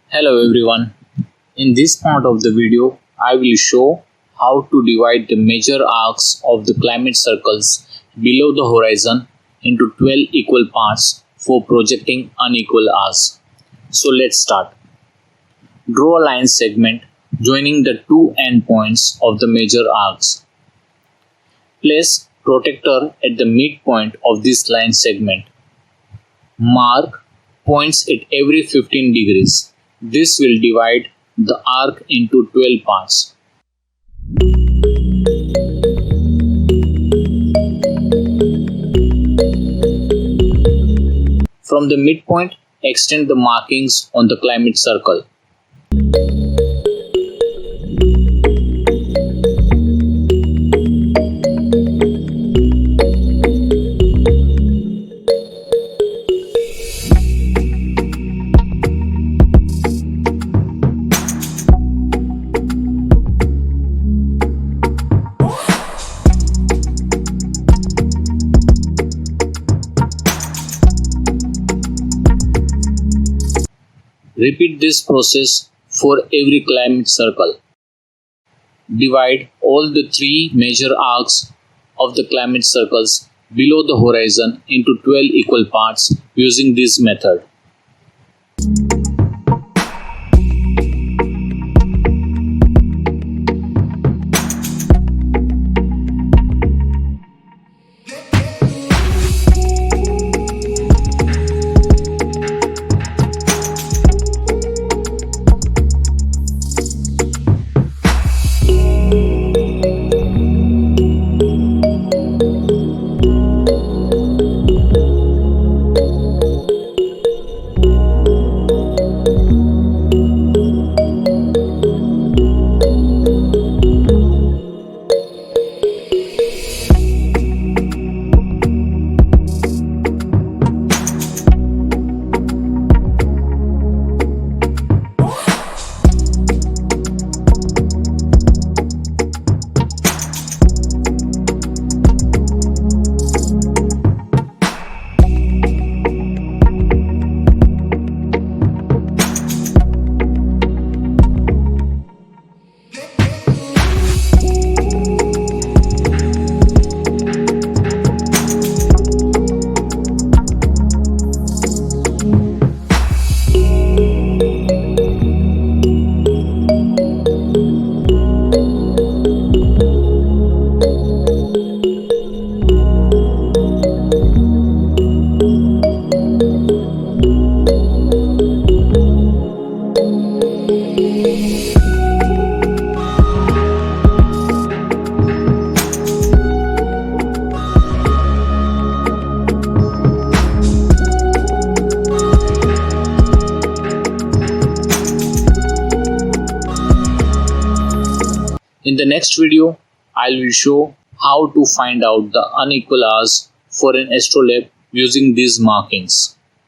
Hello everyone. In this part of the video, I will show how to divide the major arcs of the climate circles below the horizon into 12 equal parts for projecting unequal arcs. So let's start. Draw a line segment joining the two endpoints of the major arcs. Place protector at the midpoint of this line segment. Mark points at every 15 degrees. This will divide the arc into 12 parts. From the midpoint, extend the markings on the climate circle. Repeat this process for every climate circle. Divide all the three major arcs of the climate circles below the horizon into 12 equal parts using this method. In the next video, I will show how to find out the unequal arcs for an astrolabe using these markings.